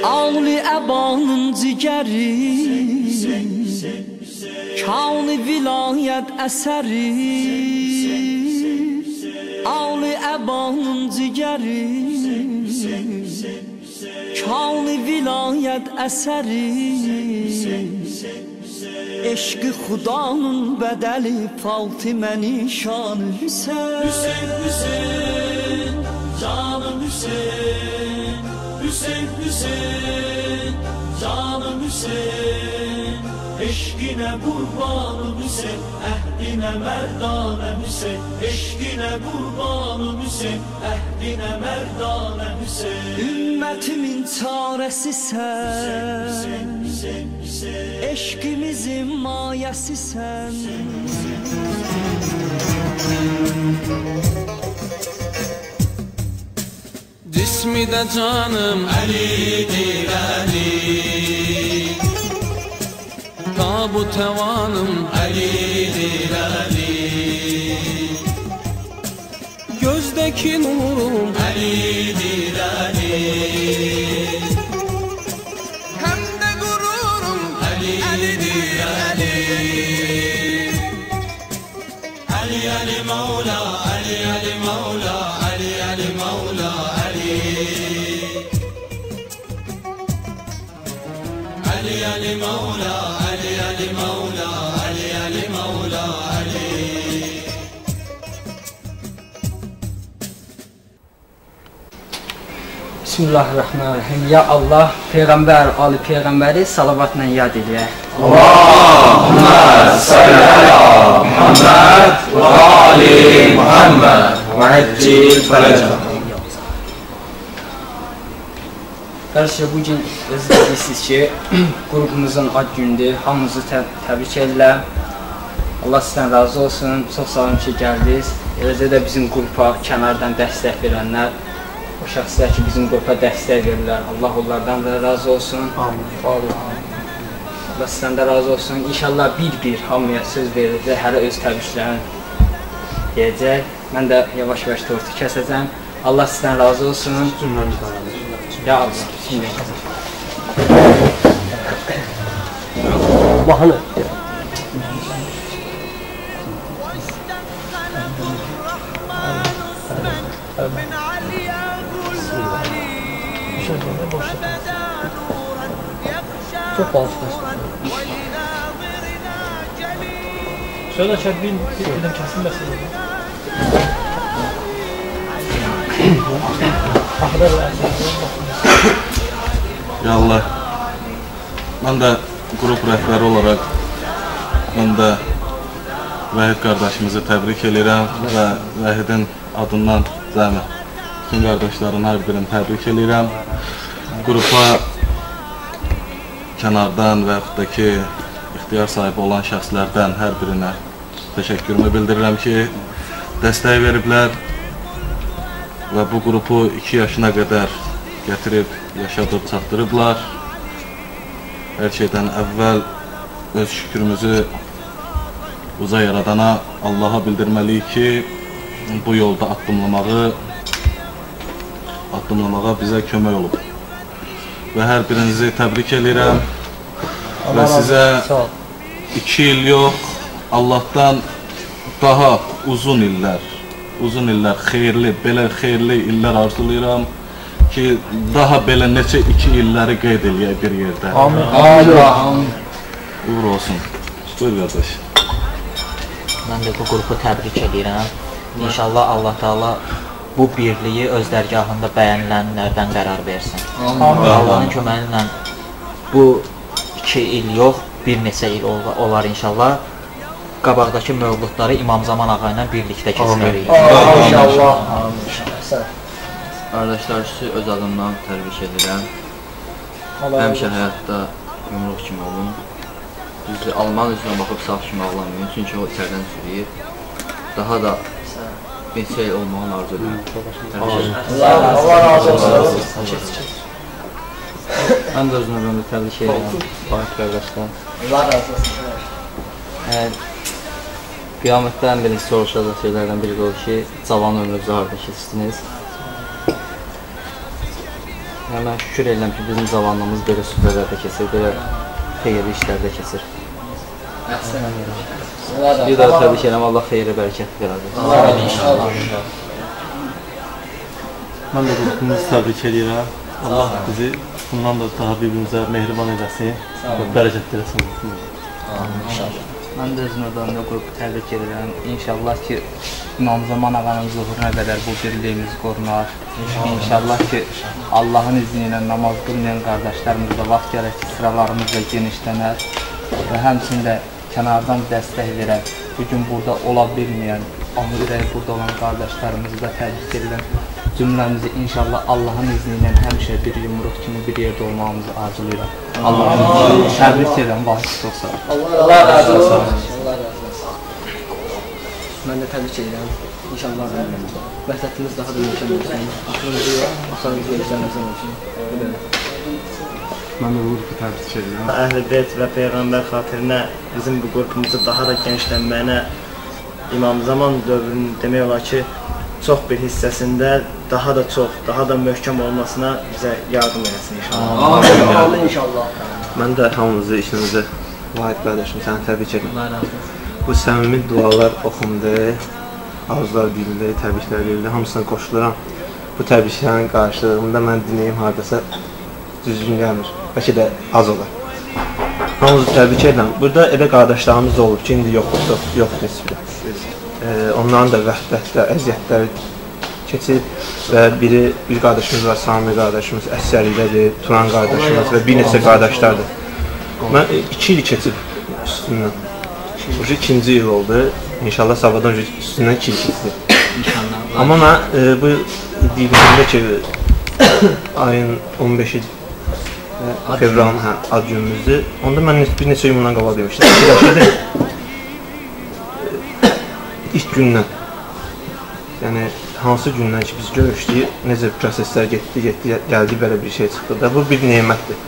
Ağlı əbanın cigəri, Kânı vilayət əsəri. Ağlı əbanın cigəri, Kânı vilayət əsəri. Eşqi xudanın bədəli, Fatimə nişanı Hüseyn. Hüseyn, Hüseyn, canım Hüseyn. Hüseyn, Hüseyn, canım Hüseyn. Eşqinə qurbanım Hüseyn, əhdinə mərdanə Hüseyn. Eşqinə qurbanım Hüseyn, əhdinə mərdanə Hüseyn. Ümmətimin çarəsisən, eşqimizin mayəsisən. Cismi de canım Ali'dir Ali, tabu tevanım Ali'dir Ali. Gözdeki nurum Ali'dir Ali, hem de gururum Ali'dir Ali. Ali Ali Mevla, Ali Ali Mevla, Ali Ali Mevla, Ali. Ali Ali Mevla, Ali Ali Mevla, Ali Ali Mevla, Ali. Bismillahirrahmanirrahim. Ya Allah, Peyğəmbər, Ali Peyğəmbəri salavatla yad eləyək. Allahümme salli ala Muhammed ve ali Muhammed ve eccil ferecah. Qardaşlar, bugün özünüz bilirsiniz ki, qrupumuzun ad günüdür. Hamınızı təbrik edirəm. Allah sizdən razı olsun. Çox sağ olun ki, gəldiniz. Eləcə də bizim qrupa kənardan dəstək verənlər, o şəxslər ki, bizim qrupa dəstək verirlər. Allah onlardan da razı olsun. Amin. Allah sizdən də razı olsun. İnşallah bir-bir hamıya söz verir, hərə öz təbriklərini deyəcək. Mən də yavaş-yavaş tortu kəsəcəm. Allah sizdən razı olsun. Ya Allah, şimdi. Bahane. Çok fazla. Şöyle çek bir film kesilmesin. Ya Allah, mən də qrup rəhbəri olaraq mən də Vahid qardaşımızı təbrik edirəm və Vahidin adından cəmi bütün qardaşların hər birini təbrik edirəm. Qrupa kənardan və yaxud da ki, ixtiyar sahibi olan şəxslərdən hər birinə təşəkkürümü bildirirəm ki, dəstək veriblər və bu qrupu 2 yaşına qədər gətirib, yaşadıb, çatdırıblar. Hər şeydən əvvəl öz şükrümüzü uca yaradana Allaha bildirməliyik ki, bu yolda addımlamağa bizə kömək olub. Və hər birinizi təbrik edirəm və sizə 2 il yox, Allahdan daha uzun illər, xeyirli, belə xeyirli illər arzulayıram ki, daha belə neçə 2 illəri qeyd eləyək bir yerdə. Amin. Uğur olsun. Buyur qardaş. Mən də bu qrupu təbrik edirəm. İnşallah Allah Taala bu birliyi öz dərgahında bəyənilənlərdən qərar versin. Allahın köməyi ilə bu 2 il yox, bir neçə il olar inşallah. Qabaqdakı mövludları İmam Zaman ağa ilə birlikdə keçirik. İnşallah. Qardaşlar, sizi öz adımdan təbrik edirəm. Həmişə həyatda yumruq kimi olun. Düzdür, Alman üzrə baxıb sağ kimi ağlamayın, çünki o içərdən sürüyür. Daha da bir şey olmağın arzu edirəm. Allah razı olsun. Mən də özümə göndər təbrik edirəm, Vahid qardaşlar. Allah razı olsun. Qiyamətdə ən birinci soruşacaq şeylərdən biri də o ki, cavan ömrünüzü harada keçirdiniz? Yəni mən şükür edirəm ki, bizim zamanımız belə süfrələrdə keçir, belə xeyirli işlərdə keçir. Bir daha təbrik edirəm, Allah xeyirli, bərəkətli verəcək. Mən də qrupumuzu təbrik edirəm. Allah bizi bundan da daha bir-birimizə mehriban eləsin və bərəkət eləsin. Mən də öz növbəmdə qrupu təbrik edirəm. İnşallah ki, İmam Zaman ağanın zuhuruna qədər bu birliyimiz qorunar. İnşallah ki, Allahın izni ilə namaz qılmayan qardaşlarımız da vaxt gərək ki, sıralarımız da genişlənər və həmçində kənardan dəstək verər. Bugün burada ola bilməyən, amma ürəyi burada olan qardaşlarımızı da təbrik edirəm. Cümləmizi inşallah Allahın izni ilə həmişə bir yumruq kimi bir yerdə olmağımızı arzulayıram. Allah'ın təbrik edirəm, vahid çox sağ olun. Allah razı olsun. Mən də təbrik edirəm. İnşallah vəhdətimiz daha da mümkün olsun. Axırıncı yerləşənlərdən olsun. Mən də bu qrupu təbrik edirəm. Əhl-i Beyt və Peyğəmbər xatirinə bizim bu qrupumuzu daha da genişlənməyinə İmam Zaman dövrünün demək olar ki, çox bir hissəsində daha da çox, daha da möhkəm olmasına bizə yardım eləsin inşallah. İnşallah. Mən də hamınızı işinizə Vahid qardaşım, səni təbrik edirəm. Bu səmimi dualar oxundu, arzular deyildi, təbriklər deyildi, hamısına qoşuluram. Bu təbriklərin qarşılığında mən dinləyim hardasa düzgün gəlmir, bəlkə də az olar. Hamınızı təbrik edirəm. Burada elə qardaşlarımız olub ki, indi yoxdur heç biri. Onların da vəhdətdə, əziyyətləri keçib və bir qardaşımız var, Sami qardaşımız, Əsəriylədir, Turan qardaşımız və bir neçə qardaşlardır. Mən 2 il keçib üstündən. Bu 2-ci il oldu. İnşallah sabahdan üstündən 2 il keçdi. Amma mən bu deyilməyində ki, ayın 15-i fevralın ad günümüzdür. Onda mən bir neçə gün bundan qabaq demişdim. İlk gündən, yəni hansı gündən ki biz görüşdük, necə proseslər getdi, gəldi, belə bir şey çıxdı da, bu bir nemətdir.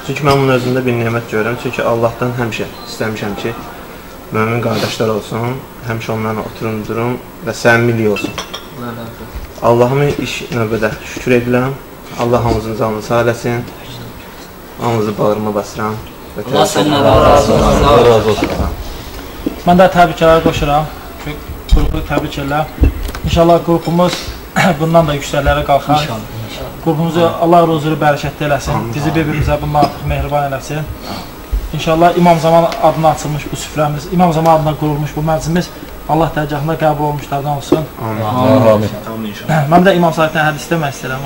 Çünki mən bunun özündə bir nemət görürəm, çünki Allahdan həmişə istəmişəm ki, mömin qardaşlar olsun, həmişə onlarla oturun, durun və səmimilik olsun. Allahımın iş növbədə şükür edirəm, Allah hamımızın canını sağ eləsin, hamımızı bağırma basıram. Allah səndən razı olsun. Mən də təbriklər qoşuram. Qrupu təbrik edirəm. İnşallah qrupumuz bundan da yüksəklərə qalxar. Qrupumuzu Allah ruzuru bərəkətli eləsin. Bizi bir-birimizə bundan artıq mehriban eləsin. İnşallah İmam Zaman adına açılmış bu süfrəmiz, İmam Zaman adına qurulmuş bu məclisimiz Allah dərgahında qəbul olmuşlardan olsun. Amin. Mən də İmam Sahibdən hədis demək istəyirəm.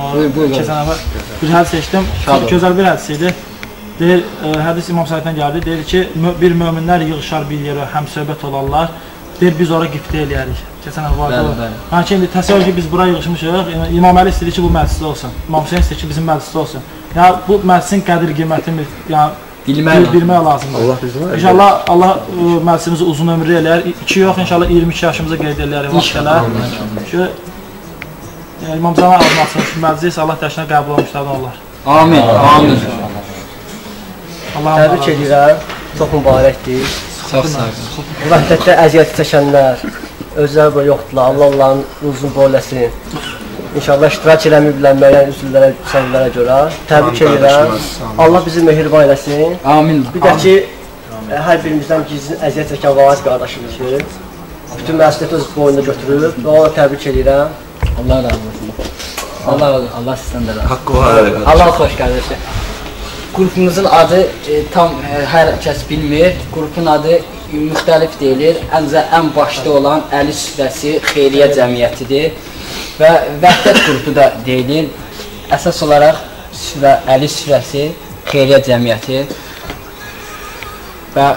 Keçən əvvəl bir hədis seçdim. Çox gözəl bir hədis idi. Deyir, hədis İmam Sahibdən gəldi. Deyir ki, bir möminlər yığışar bir yerə, həm söhbət olarlar. Deyir, biz ora qiftə eləyərik. Keçən əvvəl var. Yəni ki, indi təsəvvür ki, biz bura yığışmışıq. İmam Əli istəyir ki, bu məclisdə olsun. İmam Hüseyin istəyir ki, bizim məclisdə olsun. Yəni, bu məclisin qədir qiymətini bilmək lazımdır. İnşallah Allah məclisimizi uzun ömürlü eləyər. 2 yox, inşallah 22 yaşımızı qeyd eləyərik vaxtələr. İmam Zaman adına açılmış məclis Allah dərsinə qəbul olmuşlardan olar. Amin. Amin. Təbrik edirəm. Çox mübarəkdir. Çox sağ olun. Vəhdətdə əziyyət çəkənlər, özləri burada yoxdurlar. Allah onların uzun boy eləsin. İnşallah iştirak eləməyiblər müəyyən üzvlərə, səbəblərə görə. Təbrik edirəm. Allah bizi mehriban eləsin. Amin. Bir də ki, hər birimizdən gizlin əziyyət çəkən Vahid qardaşımızdır. Bütün məsuliyyəti öz boyunda götürüb və ona təbrik edirəm. Allah razı olsun. Allah sizdən də razı olsun. Haqqı var. Allah xoş qardaşlar. Qrupumuzun adı tam hər kəs bilmir. Qrupun adı müxtəlif deyilir. Ən başda olan Əli Süfrəsi Xeyriyyə Cəmiyyətidir və Vəhdət qrupu da deyilir. Əsas olaraq Əli Süfrəsi Xeyriyyə Cəmiyyəti və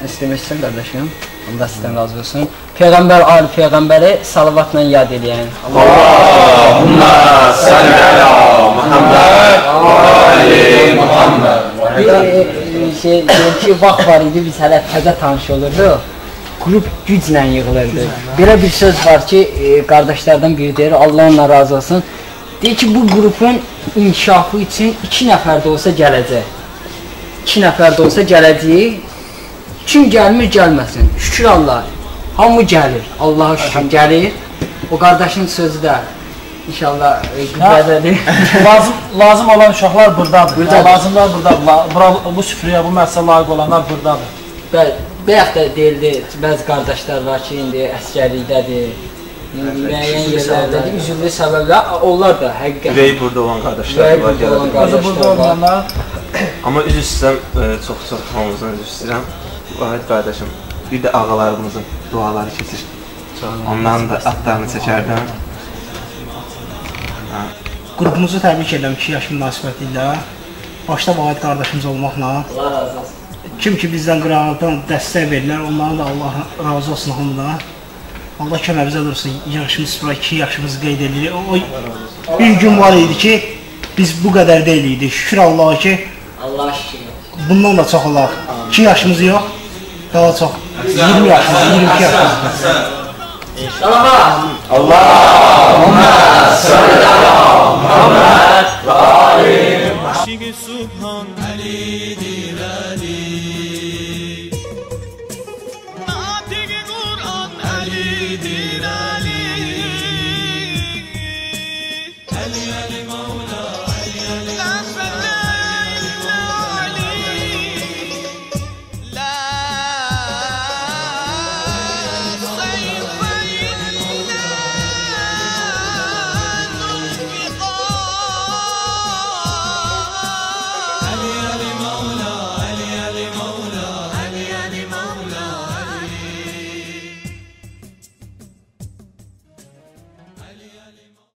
istəmək istəyirəm qardaşım. Allah sizdən razı olsun. Peyğəmbər, ali Peyğəmbəri salavatla yad eləyən. Allahumma salli ala Muhammed və ali Muhammed. Bir ki, vaxt var idi, biz hələ təzə tanış olurduq. Qrup güclə yığılırdı. Belə bir söz var ki, qardaşlardan biri deyir, Allah onunla razı olsun. Deyir ki, bu qrupun inkişafı üçün 2 nəfər də olsa gələcək. 2 nəfər də olsa gələcək. Kim gəlmir, gəlməsin. Şükür Allah. Hamı gəlir. Allah'a şükür gəlir. O qardaşın sözü də İnşallah gündədir. Lazım olan uşaqlar buradadır. Lazımlar buradadır. Bu süfrəyə, bu məhsələ layiq olanlar buradadır. Bəli, bayaq da deyildi, bəzi qardaşlar var ki, indi əsgərlikdədir, müəyyən yerlərdədir, üzüllü səbəblər, onlar da həqiqətən. Ürəyi burada olan qardaşlar var, burada olanlar. Amma üzr istəyirəm, çox hamımızdan üzr istəyirəm. Vahid qardaşım, bir də ağalarımızın duaları keçir. Onların da adlarını çəkərdən. Qrupumuzu təbrik edirəm 2 yaş münasibəti ilə. Başda Vahid qardaşımız olmaqla. Allah razı olsun. Kim ki bizdən qırağdan dəstək verirlər, onların da Allah razı olsun hamıdan. Allah köməyimizə dursun. Yaşımız 2 yaşımızı qeyd edirik. O bir gün var idi ki, biz bu qədər deyildik. Şükür Allah'a ki, Allah şükür. Bundan da çox olar. 2 yaşımız yox, daha çox. 20 yaşımız, 22 yaşımız. Allahumma salli ala Muhammed ve